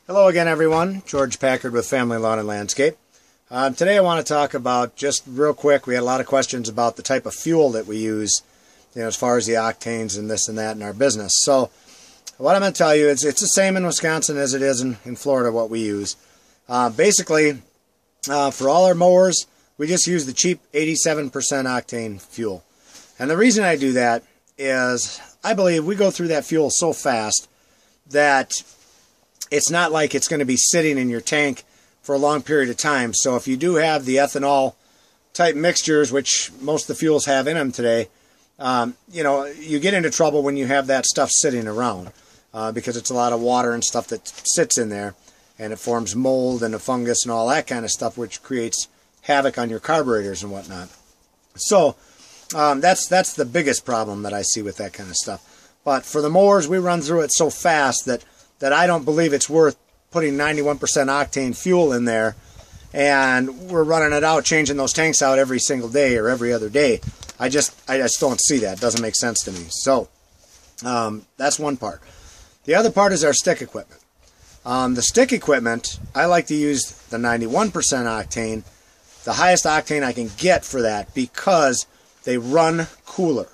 Hello again, everyone. George Packard with Family Lawn and Landscape. Today I want to talk about, just real quick, we had a lot of questions about the type of fuel that we use, as far as the octanes and this and that in our business. So what I'm going to tell you is it's the same in Wisconsin as it is in Florida, what we use. Basically, for all our mowers, we just use the cheap 87% octane fuel. And the reason I do that is I believe we go through that fuel so fast that it's not like it's going to be sitting in your tank for a long period of time. So if you do have the ethanol type mixtures, which most of the fuels have in them today, you get into trouble when you have that stuff sitting around because it's a lot of water and stuff that sits in there, and it forms mold and a fungus and all that kind of stuff, which creates havoc on your carburetors and whatnot. So that's the biggest problem that I see with that kind of stuff. But for the mowers, we run through it so fast that I don't believe it's worth putting 91% octane fuel in there, and we're running it out, changing those tanks out every single day or every other day. I just don't see that. It doesn't make sense to me. So that's one part. The other part is our stick equipment. The stick equipment, I like to use the 91% octane, the highest octane I can get for that, because they run cooler.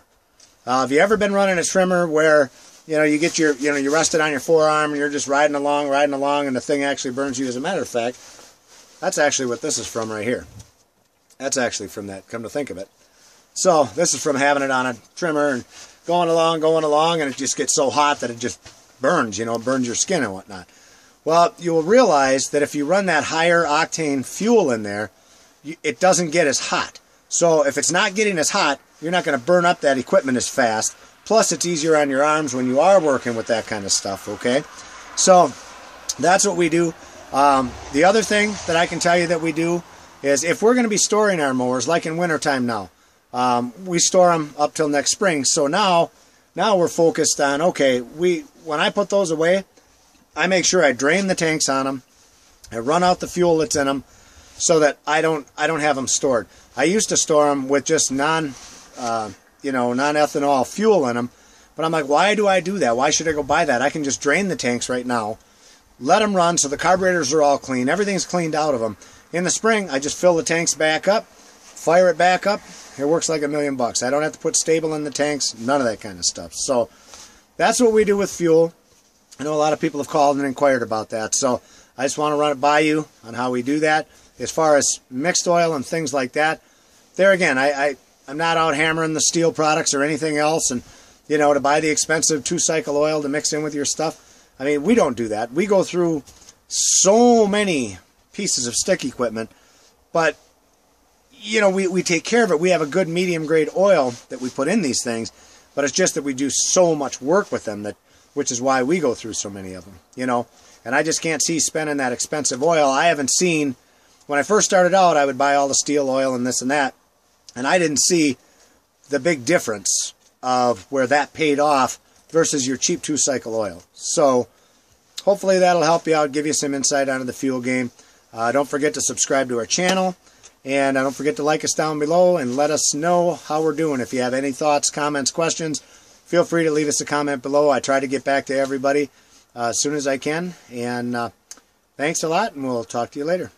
Have you ever been running a trimmer where you get your, you rest it on your forearm and you're just riding along, and the thing actually burns you? As a matter of fact, that's actually what this is from right here. That's actually from that, come to think of it. So this is from having it on a trimmer and going along, and it just gets so hot that it just burns, it burns your skin and whatnot. Well, you'll realize that if you run that higher octane fuel in there, it doesn't get as hot. So if it's not getting as hot, you're not going to burn up that equipment as fast. Plus, it's easier on your arms when you are working with that kind of stuff, okay? So that's what we do. The other thing that I can tell you that we do is if we're going to be storing our mowers, like in wintertime now, we store them up till next spring. So now we're focused on, okay, when I put those away, I make sure I drain the tanks on them. I run out the fuel that's in them so that I don't have them stored. I used to store them with just non-ethanol fuel in them, but I'm like, why do I do that? Why should I go buy that? I can just drain the tanks right now, let them run so the carburetors are all clean, everything's cleaned out of them. In the spring, I just fill the tanks back up, fire it back up. It works like $1,000,000. I don't have to put stable in the tanks, none of that kind of stuff. So that's what we do with fuel. I know a lot of people have called and inquired about that, so I just want to run it by you on how we do that. As far as mixed oil and things like that, there again, I'm not out hammering the steel products or anything else, and to buy the expensive 2-cycle oil to mix in with your stuff. I mean, we don't do that. We go through so many pieces of stick equipment, but we take care of it. We have a good medium grade oil that we put in these things, but it's just that we do so much work with them, which is why we go through so many of them, and I just can't see spending that expensive oil. I haven't seen, when I first started out, I would buy all the steel oil and this and that, and I didn't see the big difference of where that paid off versus your cheap 2-cycle oil. So hopefully that'll help you out, give you some insight onto the fuel game. Don't forget to subscribe to our channel, and don't forget to like us down below and let us know how we're doing. If you have any thoughts, comments, questions, feel free to leave us a comment below. I try to get back to everybody as soon as I can. And thanks a lot, and we'll talk to you later.